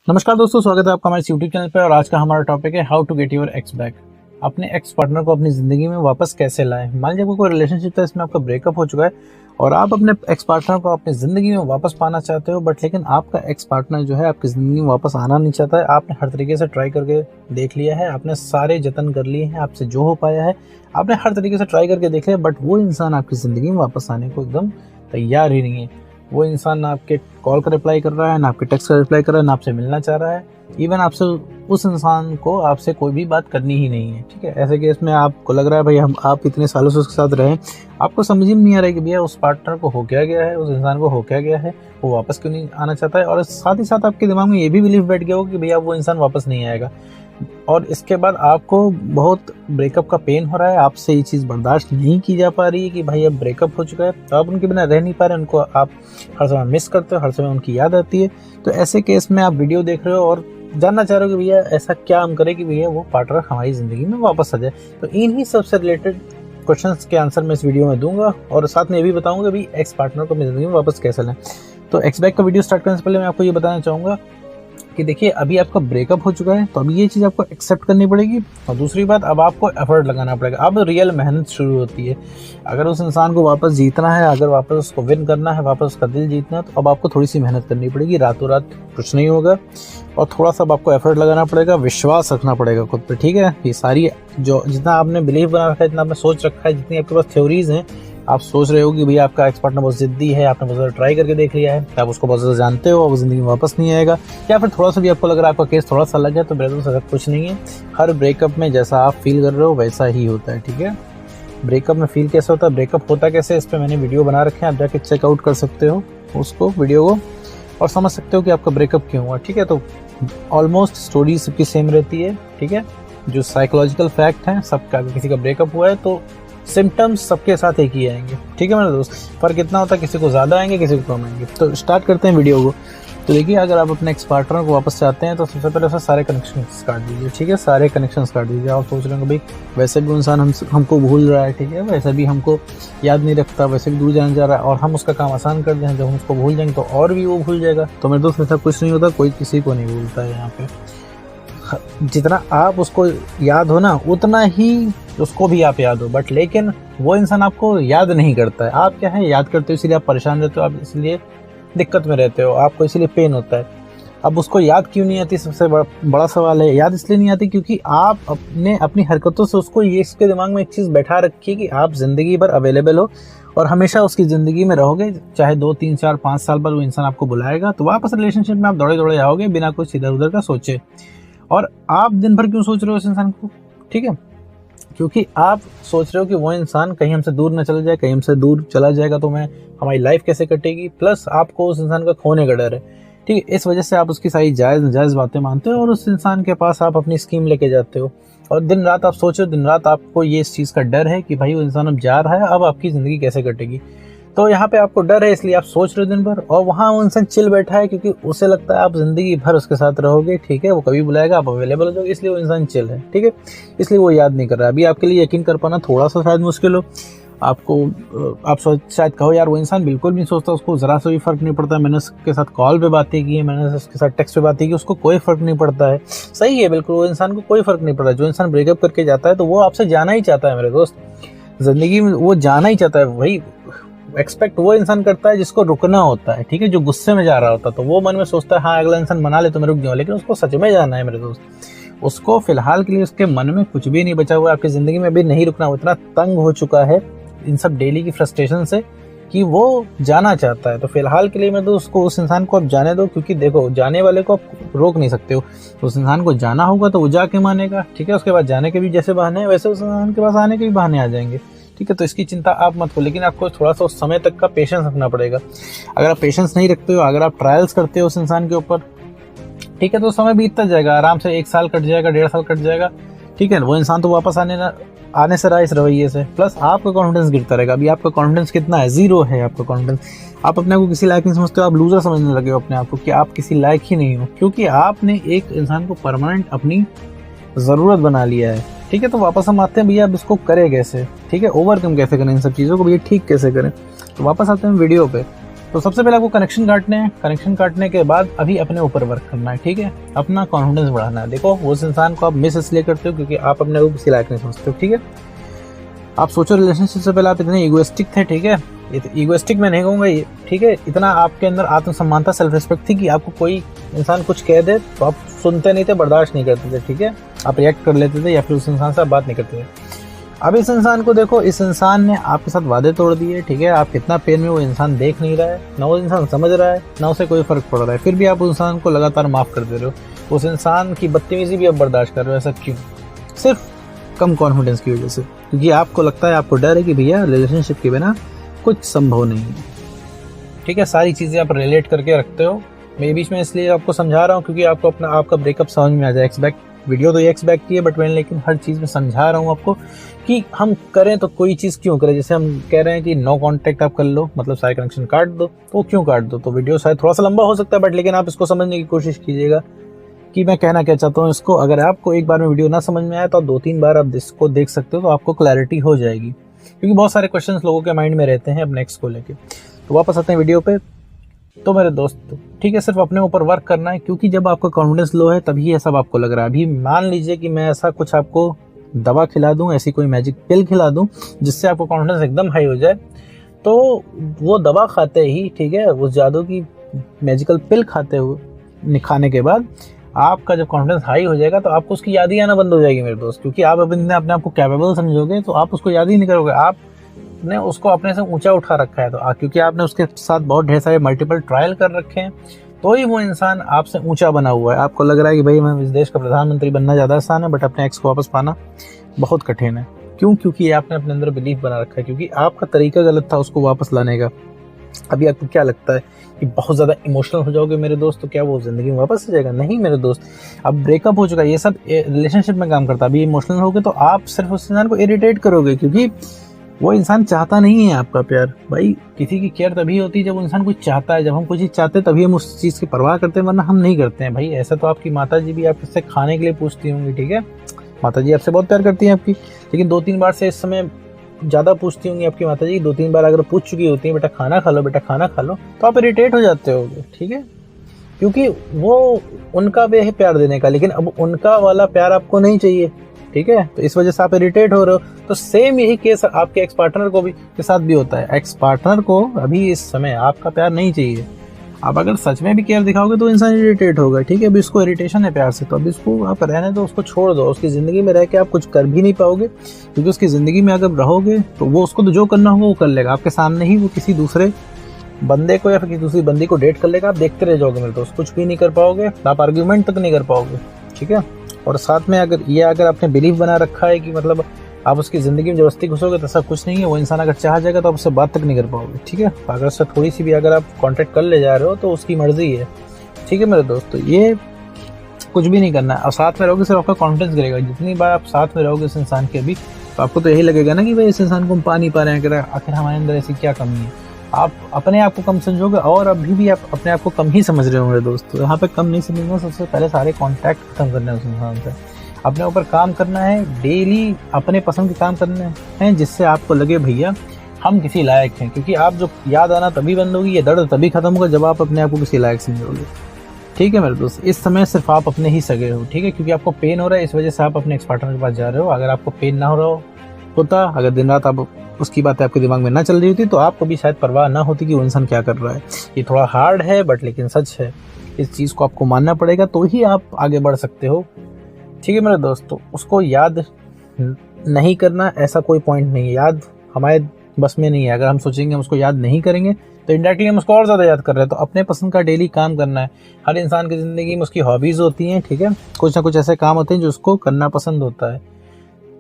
नमस्कार दोस्तों, स्वागत है आपका हमारे यूट्यूब चैनल पे। और आज का हमारा टॉपिक है how to get your ex back. अपने एक्स पार्टनर को अपनी ज़िंदगी में वापस कैसे लाएं। मान लीजिए आपको कोई रिलेशनशिप था, इसमें आपका ब्रेकअप हो चुका है और आप अपने एक्स पार्टनर को अपनी ज़िंदगी में वापस पाना चाहते हो, बट लेकिन आपका एक्स पार्टनर जो है आपकी ज़िंदगी में वापस आना नहीं चाहता है। आपने हर तरीके से ट्राई करके देख लिया है, आपने सारे जतन कर लिए हैं, आपसे जो हो पाया है आपने हर तरीके से ट्राई करके देख लिया, बट वो इंसान आपकी ज़िंदगी में वापस आने को एकदम तैयार ही नहीं है। वो इंसान ना आपके कॉल का रिप्लाई कर रहा है, ना आपके टेक्स्ट का रिप्लाई कर रहा है, ना आपसे मिलना चाह रहा है। इवन आपसे उस इंसान को आपसे कोई भी बात करनी ही नहीं है। ठीक है, ऐसे केस में आपको लग रहा है भाई आप इतने सालों से उसके साथ रहे, आपको समझ ही नहीं आ रहा है कि भैया उस पार्टनर को हो क्या गया है, उस इंसान को हो क्या गया है, वो वापस क्यों नहीं आना चाहता है। और साथ ही साथ आपके दिमाग में ये भी बिलीफ बैठ गया हो कि भैया वो इंसान वापस नहीं आएगा। और इसके बाद आपको बहुत ब्रेकअप का पेन हो रहा है, आपसे ये चीज़ बर्दाश्त नहीं की जा पा रही है कि भाई अब ब्रेकअप हो चुका है, तो आप उनके बिना रह नहीं पा रहे, उनको आप हर समय मिस करते हो, हर समय उनकी याद आती है। तो ऐसे केस में आप वीडियो देख रहे हो और जानना चाह रहे हो कि भैया ऐसा क्या हम करें कि भैया वो पार्टनर हमारी ज़िंदगी में वापस आ जाए। तो इन्हीं सबसे रिलेटेड क्वेश्चंस के आंसर मैं इस वीडियो में दूंगा और साथ में ये भी बताऊंगा कि एक्स पार्टनर को अपनी ज़िंदगी में वापस कैसे लाएं। तो एक्स बैक का वीडियो स्टार्ट करने से पहले मैं आपको ये बताना चाहूँगा कि देखिए अभी आपका ब्रेकअप हो चुका है, तो अभी ये चीज़ आपको एक्सेप्ट करनी पड़ेगी। और दूसरी बात, अब आपको एफर्ट लगाना पड़ेगा, अब रियल मेहनत शुरू होती है। अगर उस इंसान को वापस जीतना है, अगर वापस उसको विन करना है, वापस उसका दिल जीतना है, तो अब आपको थोड़ी सी मेहनत करनी पड़ेगी। रातों रात कुछ नहीं होगा और थोड़ा सा आपको एफर्ट लगाना पड़ेगा, विश्वास रखना पड़ेगा खुद पे। ठीक है, ये सारी जो जितना आपने बिलीव बना रखा है, जितना आपने सोच रखा है, जितनी आपके पास थ्योरीज हैं, आप सोच रहे हो कि भैया आपका एक्स पार्टनर बहुत जिद्दी है, आपने बहुत ज़्यादा ट्राई करके देख लिया है, आप उसको बहुत ज़्यादा जानते हो, वो ज़िंदगी में वापस नहीं आएगा, या फिर थोड़ा सा भी आपको लग रहा है आपका केस थोड़ा सा अलग है, तो मेरे दोस्त ऐसा कुछ नहीं है। हर ब्रेकअप में जैसा आप फील कर रहे हो वैसा ही होता है। ठीक है, ब्रेकअप में फील कैसे होता है, ब्रेकअप होता कैसे, इस पर मैंने वीडियो बना रखे हैं, आप जाके चेकआउट कर सकते हो उसको वीडियो को और समझ सकते हो कि आपका ब्रेकअप क्यों हुआ। ठीक है, तो ऑलमोस्ट स्टोरी सबकी सेम रहती है। ठीक है, जो साइकोलॉजिकल फैक्ट हैं सबका, किसी का ब्रेकअप हुआ है तो सिम्टम्स सबके साथ एक ही आएंगे। ठीक है मेरे दोस्त, फर्क इतना होता है किसी को ज़्यादा आएंगे, किसी को कम आएंगे। तो स्टार्ट करते हैं वीडियो को। तो देखिए, अगर आप अपने एक्स पार्टनर को वापस चाहते हैं तो सबसे पहले उससे सारे कनेक्शन काट दीजिए। ठीक है, सारे कनेक्शन काट दीजिए। आप सोच रहे हो भाई वैसे भी इंसान हमको भूल रहा है, ठीक है, वैसे भी हमको याद नहीं रखता, वैसे भी दूर जाने जा रहा है और हम उसका काम आसान कर दें, जब हम उसको भूल जाएंगे तो और भी वो भूल जाएगा। तो मेरे दोस्त ऐसा कुछ नहीं होता, कोई किसी को नहीं भूलता है। यहाँ पे जितना आप उसको याद हो ना, उतना ही उसको भी आप याद हो, बट लेकिन वो इंसान आपको याद नहीं करता है। आप क्या है, याद करते हो, इसलिए आप परेशान रहते हो, आप इसलिए दिक्कत में रहते हो, आपको इसलिए पेन होता है। अब उसको याद क्यों नहीं आती, सबसे बड़ा सवाल है। याद इसलिए नहीं आती क्योंकि आप अपनी हरकतों से उसको ये इसके दिमाग में एक चीज़ बैठा रखी है कि आप ज़िंदगी भर अवेलेबल हो और हमेशा उसकी ज़िंदगी में रहोगे। चाहे 2, 3, 4, 5 साल बाद वो इंसान आपको बुलाएगा तो वापस रिलेशनशिप में आप दौड़े दौड़े आओगे बिना कुछ इधर उधर का सोचे। और आप दिन भर क्यों सोच रहे हो उस इंसान को? ठीक है, क्योंकि आप सोच रहे हो कि वो इंसान कहीं हमसे दूर न चला जाए, कहीं हमसे दूर चला जाएगा तो हमारी लाइफ कैसे कटेगी। प्लस आपको उस इंसान का खोने का डर है। ठीक है, इस वजह से आप उसकी सारी जायज़ नाजायज़ बातें मानते हो और उस इंसान के पास आप अपनी स्कीम लेके जाते हो और दिन रात आप सोचो, दिन रात आपको ये इस चीज़ का डर है कि भाई वो इंसान अब जा रहा है, अब आपकी ज़िंदगी कैसे कटेगी। तो यहाँ पे आपको डर है, इसलिए आप सोच रहे हो दिन भर, और वहाँ वो इंसान चिल बैठा है क्योंकि उसे लगता है आप ज़िंदगी भर उसके साथ रहोगे। ठीक है, वो कभी बुलाएगा आप अवेलेबल हो जाओगे, इसलिए वो इंसान चिल है। ठीक है, इसलिए वो याद नहीं कर रहा है। अभी आपके लिए यकीन कर पाना थोड़ा सा शायद मुश्किल हो। आप शायद कहो यार वो इंसान बिल्कुल नहीं सोचता, उसको ज़रा सा भी फ़र्क नहीं पड़ता। मैंने उसके साथ कॉल पे बातें की है, मैंने उसके साथ टेक्स्ट पे बातें की, उसको कोई फ़र्क नहीं पड़ता है। सही है, बिल्कुल, वो इंसान को कोई फ़र्क नहीं पड़ता। जो इंसान ब्रेकअप करके जाता है तो वो आपसे जाना ही चाहता है मेरे दोस्त, ज़िंदगी में वो जाना ही चाहता है। वही एक्सपेक्ट वो इंसान करता है जिसको रुकना होता है। ठीक है, जो गुस्से में जा रहा होता है तो वो मन में सोचता है हाँ अगला इंसान मना ले तो मैं रुक जाऊँ, लेकिन उसको सच में जाना है मेरे दोस्त। उसको फिलहाल के लिए उसके मन में कुछ भी नहीं बचा हुआ है, आपकी ज़िंदगी में भी नहीं रुकना। वो इतना तंग हो चुका है इन सब डेली की फ्रस्ट्रेशन से कि वो जाना चाहता है। तो फिलहाल के लिए मैं तो उसको, उस इंसान को आप जाने दो, क्योंकि देखो जाने वाले को आप रोक नहीं सकते हो। उस इंसान को जाना होगा तो वो जाके मानेगा। ठीक है, उसके बाद जाने के भी जैसे बहाने हैं वैसे उस इंसान के पास आने के भी बहाने आ जाएंगे। ठीक है, तो इसकी चिंता आप मत करो, लेकिन आपको थोड़ा सा उस समय तक का पेशेंस रखना पड़ेगा। अगर आप पेशेंस नहीं रखते हो, अगर आप ट्रायल्स करते हो उस इंसान के ऊपर, ठीक है, तो समय बीतता जाएगा, आराम से 1 साल कट जाएगा, 1.5 साल कट जाएगा। ठीक है, वो इंसान तो वापस आने से रहा इस रवैये से। प्लस आपका कॉन्फिडेंस गिरता रहेगा। अभी आपका कॉन्फिडेंस कितना है? 0 है आपका कॉन्फिडेंस। आप अपने को किसी लायक नहीं समझते हो, आप लूजर समझने लगे हो अपने आप को कि आप किसी लायक ही नहीं हो, क्योंकि आपने एक इंसान को परमानेंट अपनी ज़रूरत बना लिया है। ठीक है, तो वापस हम आते हैं भैया अब इसको करें कैसे। ठीक है, ओवरकम कैसे करें इन सब चीज़ों को, भैया ठीक कैसे करें। तो वापस आते हैं वीडियो पे। तो सबसे पहले आपको कनेक्शन काटने हैं। कनेक्शन काटने के बाद अभी अपने ऊपर वर्क करना है, ठीक है, अपना कॉन्फिडेंस बढ़ाना है। देखो उस इंसान को आप मिस इसलिए करते हो क्योंकि आप अपने को किसी लायक नहीं समझते हो, ठीक है। आप सोचो रिलेशनशिप से पहले आप इतने इगोइस्टिक थे, ठीक है, इगोइस्टिक मैं नहीं कहूँगा ये, ठीक है, इतना आपके अंदर आत्मसम्मान था, सेल्फ रिस्पेक्ट थी कि आपको कोई इंसान कुछ कह दे तो आप सुनते नहीं थे, बर्दाश्त नहीं करते थे, ठीक है, आप रिएक्ट कर लेते थे या फिर उस इंसान से आप बात नहीं करते थे। अब इस इंसान को देखो, इस इंसान ने आपके साथ वादे तोड़ दिए, ठीक है, आप कितना पेन में वो इंसान देख नहीं रहा है, ना वो इंसान समझ रहा है, ना उसे कोई फर्क पड़ रहा है, फिर भी आप उस इंसान को लगातार माफ कर दे रहे हो। उस इंसान की बदतमीजी भी आप बर्दाश्त कर रहे हो, ऐसा क्यों? सिर्फ कम कॉन्फिडेंस की वजह से, क्योंकि आपको लगता है, आपको डर है कि भैया रिलेशनशिप के बिना कुछ संभव नहीं है, ठीक है। सारी चीज़ें आप रिलेट करके रखते हो। मैं बीच में इसलिए आपको समझा रहा हूँ क्योंकि आपको अपना आपका ब्रेकअप समझ में आ जाए। एक्सबैक वीडियो तो ये एक्सबैक की है, बट मैं लेकिन हर चीज़ में समझा रहा हूँ आपको कि हम करें तो कोई चीज़ क्यों करें। जैसे हम कह रहे हैं कि नो कांटेक्ट आप कर लो, मतलब सारे कनेक्शन काट दो, तो क्यों काट दो? तो वीडियो शायद थोड़ा सा लंबा हो सकता है, बट लेकिन आप इसको समझने की कोशिश कीजिएगा कि मैं कहना क्या चाहता हूँ इसको। अगर आपको एक बार में वीडियो ना समझ में आए तो आप 2-3 बार आप इसको देख सकते हो, तो आपको क्लैरिटी हो जाएगी, क्योंकि बहुत सारे क्वेश्चंस लोगों के माइंड में रहते हैं अपने एक्स को लेके। तो वापस आते हैं वीडियो पे। तो मेरे दोस्त, ठीक है, सिर्फ अपने ऊपर वर्क करना है, क्योंकि जब आपका कॉन्फिडेंस लो है तभी ये सब आपको लग रहा है। अभी मान लीजिए कि मैं ऐसा कुछ आपको दवा खिला दूं, ऐसी कोई मैजिक पिल खिला दूं जिससे आपको कॉन्फिडेंस एकदम हाई हो जाए, तो वो दवा खाते ही, ठीक है, उस जादू की मैजिकल पिल खाने के बाद आपका जब कॉन्फिडेंस हाई हो जाएगा तो आपको उसकी याद ही आना बंद हो जाएगी मेरे दोस्त, क्योंकि आप अपने आप को कैपेबल समझोगे तो आप उसको याद ही नहीं करोगे। आपने उसको अपने से ऊंचा उठा रखा है, तो क्योंकि आपने उसके साथ बहुत ढेर सारे मल्टीपल ट्रायल कर रखे हैं, तो ही वो इंसान आपसे ऊंचा बना हुआ है। आपको लग रहा है कि भाई मैं इस देश का प्रधानमंत्री बनना ज़्यादा आसान है, बट अपने एक्स को वापस पाना बहुत कठिन है। क्यों? क्योंकि आपने अपने अंदर बिलीफ बना रखा है, क्योंकि आपका तरीका गलत था उसको वापस लाने का। अभी आपको क्या लगता है कि बहुत ज़्यादा इमोशनल हो जाओगे मेरे दोस्त तो क्या वो ज़िंदगी में वापस आ जाएगा? नहीं मेरे दोस्त, अब ब्रेकअप हो चुका है, ये सब रिलेशनशिप में काम करता है। अभी इमोशनल होगे तो आप सिर्फ उस इंसान को इरिटेट करोगे, क्योंकि वो इंसान चाहता नहीं है आपका प्यार। भाई किसी की केयर तभी होती है जब वो इंसान कुछ चाहता है। जब हम कुछ चीज़ चाहते हैं तभी हम उस चीज़ की परवाह करते हैं, वरना हम नहीं करते हैं। भाई ऐसा तो आपकी माता जी भी आपसे खाने के लिए पूछती होंगी, ठीक है, माता जी आपसे बहुत प्यार करती हैं आपकी, लेकिन 2-3 बार से इस समय ज़्यादा पूछती होंगी आपकी माता जी। 2-3 बार अगर पूछ चुकी होती है बेटा खाना खा लो, बेटा खाना खा लो, तो आप इरिटेट हो जाते होगे, ठीक है, क्योंकि वो उनका वे है प्यार देने का, लेकिन अब उनका वाला प्यार आपको नहीं चाहिए, ठीक है, तो इस वजह से आप इरिटेट हो रहे हो। तो सेम यही केस आपके एक्स पार्टनर को भी के साथ भी होता है। एक्स पार्टनर को अभी इस समय आपका प्यार नहीं चाहिए। आप अगर सच में भी केयर दिखाओगे तो इंसान इरिटेट होगा, ठीक है, अभी उसको इरिटेशन है प्यार से, तो अभी उसको आप रहने दो, उसको छोड़ दो। उसकी ज़िंदगी में रह के आप कुछ कर भी नहीं पाओगे, क्योंकि उसकी ज़िंदगी में अगर रहोगे तो वो उसको तो जो करना हो वो कर लेगा। आपके सामने ही वो किसी दूसरे बंदे को या फिर किसी दूसरी बंदी को डेट कर लेगा, आप देखते रह जाओगे मेरे दोस्त, कुछ भी नहीं कर पाओगे, आप आर्ग्यूमेंट तक नहीं कर पाओगे, ठीक है। और साथ में अगर आपने बिलीव बना रखा है कि मतलब आप उसकी ज़िंदगी में जबरदस्ती घुसोगे तो ऐसा कुछ नहीं है। वो इंसान अगर चाह जाएगा तो आप उससे बात तक नहीं कर पाओगे, ठीक है। अगर उससे थोड़ी सी भी अगर आप कांटेक्ट कर ले जा रहे हो तो उसकी मर्जी है, ठीक है मेरे दोस्त। तो ये कुछ भी नहीं करना है। और साथ में रहोगे सिर्फ आपका कॉन्फिडेंस गिरेगा। जितनी बार आप साथ में रहोगे इस इंसान के अभी, तो आपको तो यही लगेगा ना कि भाई इस इंसान को हम पा नहीं पा रहे हैं, आखिर हमारे अंदर ऐसी क्या कमी है। आप अपने आप को कम समझोगे और अभी भी आप अपने आप को कम ही समझ रहे हो मेरे दोस्त। तो यहाँ पे कम नहीं समझना, सबसे पहले सारे कॉन्टैक्ट खत्म करने हैं उस इंसान से। अपने ऊपर काम करना है, डेली अपने पसंद के काम करने हैं जिससे आपको लगे भैया हम किसी लायक हैं। क्योंकि आप जो याद आना तभी बंद होगी, ये दर्द तभी खत्म होगा जब आप अपने आप को किसी लायक समझोगे, ठीक है मेरे दोस्त। इस समय सिर्फ आप अपने ही सगे हो, ठीक है, क्योंकि आपको पेन हो रहा है इस वजह से आप अपने एक्स पार्टनर के पास जा रहे हो। अगर आपको पेन ना हो रहा होता, अगर दिन रात आप उसकी बातें आपके दिमाग में ना चल रही होती, तो आपको भी शायद परवाह ना होती कि वो इंसान क्या कर रहा है। ये थोड़ा हार्ड है बट लेकिन सच है। इस चीज़ को आपको मानना पड़ेगा तो ही आप आगे बढ़ सकते हो, ठीक है मेरे दोस्तों। उसको याद नहीं करना ऐसा कोई पॉइंट नहीं है, याद हमारे बस में नहीं है। अगर हम सोचेंगे हम उसको याद नहीं करेंगे तो इनडायरेक्टली हम उसको और ज़्यादा याद कर रहे हैं। तो अपने पसंद का डेली काम करना है। हर इंसान की ज़िंदगी में उसकी हॉबीज़ होती हैं, ठीक है, कुछ ना कुछ ऐसे काम होते हैं जो उसको करना पसंद होता है,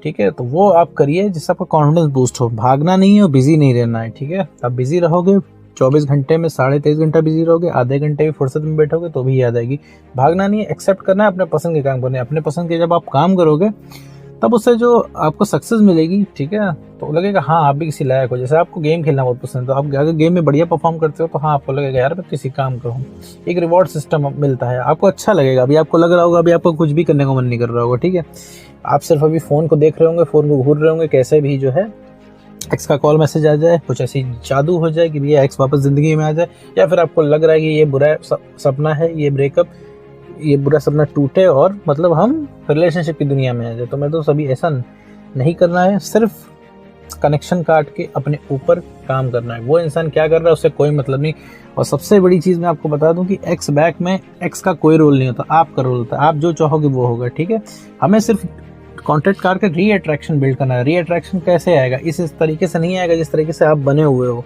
ठीक है, तो वो आप करिए जिससे आपका कॉन्फिडेंस बूस्ट हो। भागना नहीं है और बिजी नहीं रहना है, ठीक है। आप बिजी रहोगे 24 घंटे में 23.5 घंटा बिजी रहोगे, आधे घंटे भी फुर्सत में बैठोगे तो भी याद आएगी। भागना नहीं है, एक्सेप्ट करना है, अपने पसंद के काम करने। अपने पसंद के जब आप काम करोगे तब उससे जो आपको सक्सेस मिलेगी, ठीक है, तो लगेगा हाँ आप भी किसी लायक हो। जैसे आपको गेम खेलना बहुत पसंद है, तो आप अगर गेम में बढ़िया परफॉर्म करते हो तो हाँ आपको लगेगा यार मैं किसी काम का हूँ। एक रिवॉर्ड सिस्टम मिलता है, आपको अच्छा लगेगा। अभी आपको लग रहा होगा अभी आपको कुछ भी करने का मन नहीं कर रहा होगा, ठीक है, आप सिर्फ अभी फ़ोन को देख रहे होंगे, फ़ोन को घूर रहे होंगे, कैसे भी जो है एक्स का कॉल मैसेज आ जाए, कुछ ऐसी जादू हो जाए कि भैया एक्स वापस ज़िंदगी में आ जाए, या फिर आपको लग रहा है कि ये बुरा सपना है, ये ब्रेकअप, ये बुरा सपना टूटे और मतलब हम रिलेशनशिप की दुनिया में आ जाए। तो मैं तो सभी ऐसा नहीं करना है, सिर्फ कनेक्शन काट के अपने ऊपर काम करना है। वो इंसान क्या कर रहा है उससे कोई मतलब नहीं। और सबसे बड़ी चीज़ मैं आपको बता दूं कि एक्स बैक में एक्स का कोई रोल नहीं होता, आपका रोल होता है। आप जो चाहोगे वो होगा, ठीक है। हमें सिर्फ कॉन्टेक्ट करके री अट्रैक्शन बिल्ड करना है। री अट्रैक्शन कैसे आएगा? इस तरीके से नहीं आएगा जिस तरीके से आप बने हुए हो,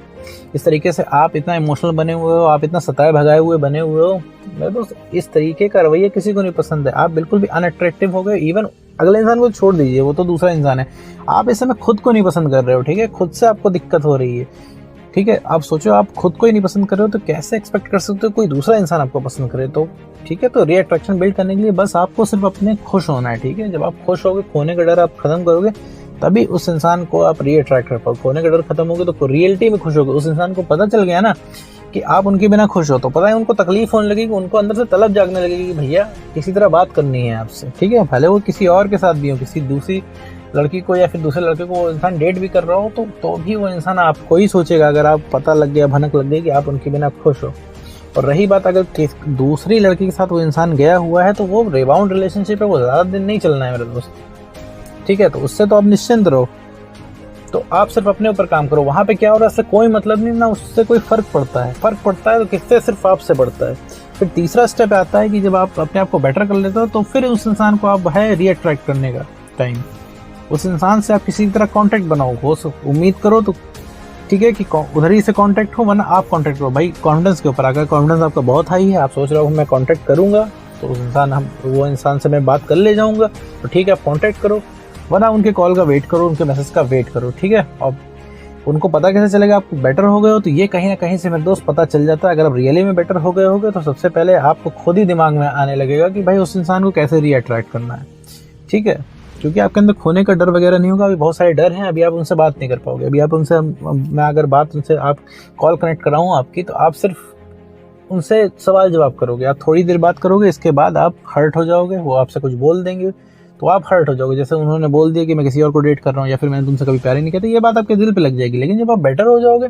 इस तरीके से आप इतना इमोशनल बने हुए हो, आप इतना सताए भगाए हुए बने हुए हो। मैं तो इस तरीके का रवैया किसी को नहीं पसंद है। आप बिल्कुल भी अनअट्रैक्टिव हो गए। इवन अगले इंसान को छोड़ दीजिए, वो तो दूसरा इंसान है, आप इस समय खुद को नहीं पसंद कर रहे हो, ठीक है। खुद से आपको दिक्कत हो रही है, ठीक है। आप सोचो, आप खुद को ही नहीं पसंद कर रहे हो तो कैसे एक्सपेक्ट कर सकते हो कोई दूसरा इंसान आपको पसंद करे? तो ठीक है, तो री अट्रैक्शन बिल्ड करने के लिए बस आपको सिर्फ अपने खुश होना है, ठीक है। जब आप खुश होगे, खोने का डर आप खत्म करोगे, तभी उस इंसान को आप री अट्रैक्ट कर पाओगे। खोने का डर खत्म होगे तो रियलिटी में खुश होगे। उस इंसान को पता चल गया ना कि आप उनके बिना खुश हो, तो पता है उनको तकलीफ होने लगेगी, उनको अंदर से तलब जागने लगेगी कि भैया किसी तरह बात करनी है आपसे, ठीक है। भले वो किसी और के साथ भी हो, किसी दूसरी लड़की को या फिर दूसरे लड़के को वो इंसान डेट भी कर रहा हो, तो भी वो इंसान आपको ही सोचेगा, अगर आप पता लग गया, भनक लग गई कि आप उनके बिना खुश हो। और रही बात अगर दूसरी लड़की के साथ वो इंसान गया हुआ है, तो वो रिबाउंड रिलेशनशिप है, वो ज़्यादा दिन नहीं चलना है मेरे दोस्त, ठीक है। तो उससे तो आप निश्चिंत रहो। तो आप सिर्फ अपने ऊपर काम करो। वहाँ पे क्या हो रहा है उससे कोई मतलब नहीं, ना उससे कोई फर्क पड़ता है। फर्क पड़ता है तो किससे? सिर्फ आपसे पड़ता है। फिर तीसरा स्टेप आता है कि जब आप अपने आप को बेटर कर लेते हो, तो फिर उस इंसान को आप है रीअट्रैक्ट करने का टाइम। उस इंसान से आप किसी तरह कांटेक्ट बनाओ, हो उम्मीद करो तो ठीक है कि उधर ही से कांटेक्ट हो, वरना आप कांटेक्ट करो। भाई कॉन्फिडेंस के ऊपर, अगर कॉन्फिडेंस आपका बहुत हाई है, आप सोच रहे हो मैं कांटेक्ट करूंगा तो वो इंसान से मैं बात कर ले जाऊंगा, तो ठीक है आप कांटेक्ट करो, वरना उनके कॉल का वेट करो, उनके मैसेज का वेट करो, ठीक है। और उनको पता कैसे चलेगा आप बेटर हो गए हो? तो ये कहीं ना कहीं से मेरे दोस्त पता चल जाता है। अगर आप रियली में बेटर हो गए होगे तो सबसे पहले आपको खुद ही दिमाग में आने लगेगा कि भाई उस इंसान को कैसे रीअट्रैक्ट करना है, ठीक है। क्योंकि आपके अंदर खोने का डर वगैरह नहीं होगा। अभी बहुत सारे डर हैं, अभी आप उनसे बात नहीं कर पाओगे। अभी आप उनसे, मैं अगर बात उनसे आप कॉल कनेक्ट कराऊँ आपकी, तो आप सिर्फ उनसे सवाल जवाब करोगे, आप थोड़ी देर बात करोगे, इसके बाद आप हर्ट हो जाओगे। वो आपसे कुछ बोल देंगे तो आप हर्ट हो जाओगे। जैसे उन्होंने बोल दिया कि मैं किसी और को डेट कर रहा हूँ, या फिर मैंने तुमसे कभी प्यार ही नहीं किया, तो ये बात आपके दिल पे लग जाएगी। लेकिन जब आप बेटर हो जाओगे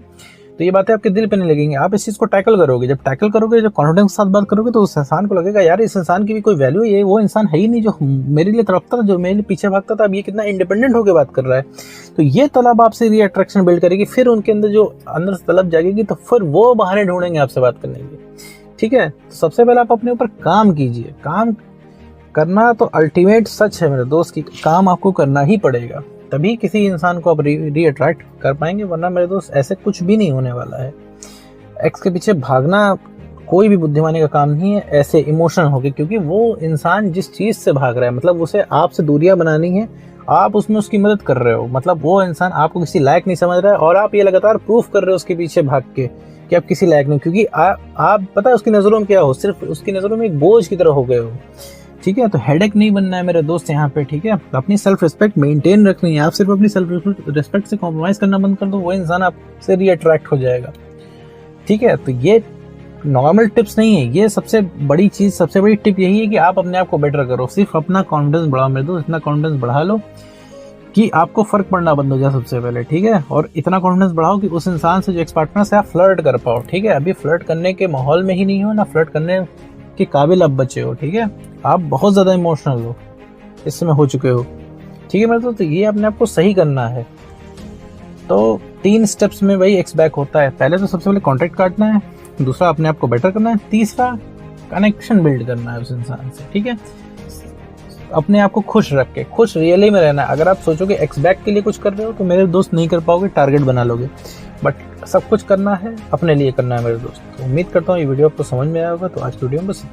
तो ये बातें आपके दिल पे नहीं लगेंगी। आप इस चीज़ को टैकल करोगे। जब टैकल करोगे, जब कॉन्फिडेंस के साथ बात करोगे, तो उस इंसान को लगेगा यार इस इंसान की भी कोई वैल्यू है, ये वो इंसान है ही नहीं जो मेरे लिए तड़पता था, जो मेरे लिए पीछे भागता था, अब ये कितना इंडिपेंडेंट होकर बात कर रहा है। तो ये तलब आपसे री अट्रैक्शन बिल्ड करेगी। फिर उनके अंदर जो अंदर से तलब जागेगी, तो फिर वो बहाने ढूंढेंगे आपसे बात करने के, ठीक है। तो सबसे पहले आप अपने ऊपर काम कीजिए। काम करना तो अल्टीमेट सच है मेरे दोस्त की, काम आपको करना ही पड़ेगा, तभी किसी इंसान को आप री अट्रैक्ट कर पाएंगे, वरना मेरे दोस्त ऐसे कुछ भी नहीं होने वाला है। एक्स के पीछे भागना कोई भी बुद्धिमानी का काम नहीं है, ऐसे इमोशनल होके, क्योंकि वो इंसान जिस चीज़ से भाग रहा है, मतलब उसे आपसे दूरियां बनानी है, आप उसमें उसकी मदद कर रहे हो। मतलब वो इंसान आपको किसी लायक नहीं समझ रहा है, और आप ये लगातार प्रूफ कर रहे हो उसके पीछे भाग के कि आप किसी लायक नहीं, क्योंकि आप पता है उसकी नज़रों में क्या हो, सिर्फ उसकी नज़रों में एक बोझ की तरह हो गए हो, ठीक है। तो हेडेक नहीं बनना है मेरे दोस्त यहाँ पे, ठीक है। अपनी सेल्फ रिस्पेक्ट मेंटेन रखनी है। आप सिर्फ अपनी सेल्फ रिस्पेक्ट से कॉम्प्रोमाइज़ करना बंद कर दो, वो इंसान आपसे री अट्रैक्ट हो जाएगा, ठीक है। तो ये नॉर्मल टिप्स नहीं है, ये सबसे बड़ी चीज़, सबसे बड़ी टिप यही है कि आप अपने आप को बेटर करो। सिर्फ अपना कॉन्फिडेंस बढ़ाओ मेरे दोस्त, इतना कॉन्फिडेंस बढ़ा लो कि आपको फ़र्क पड़ना बंद हो जाए सबसे पहले, ठीक है। और इतना कॉन्फिडेंस बढ़ाओ कि उस इंसान से, जो एक्स पार्टनर से, आप फ्लर्ट कर पाओ, ठीक है। अभी फ्लर्ट करने के माहौल में ही नहीं हो, ना फ्लर्ट करने के काबिल अब बचे हो, ठीक है। आप बहुत ज़्यादा इमोशनल हो, इस समय हो चुके हो, ठीक है मेरे दोस्त। तो ये अपने आप को सही करना है। तो 3 स्टेप्स में वही एक्स बैक होता है। पहले तो सबसे पहले कॉन्टैक्ट काटना है, दूसरा अपने आप को बेटर करना है, तीसरा कनेक्शन बिल्ड करना है उस इंसान से, ठीक है। अपने आप को खुश रख के, खुश रियली में रहना है। अगर आप सोचोगे एक्स बैक के लिए कुछ कर रहे हो तो मेरे दोस्त नहीं कर पाओगे, टारगेट बना लोगे। बट सब कुछ करना है अपने लिए करना है मेरे दोस्त। तो उम्मीद करता हूँ ये वीडियो आपको समझ में आया होगा। तो आज की वीडियो में बस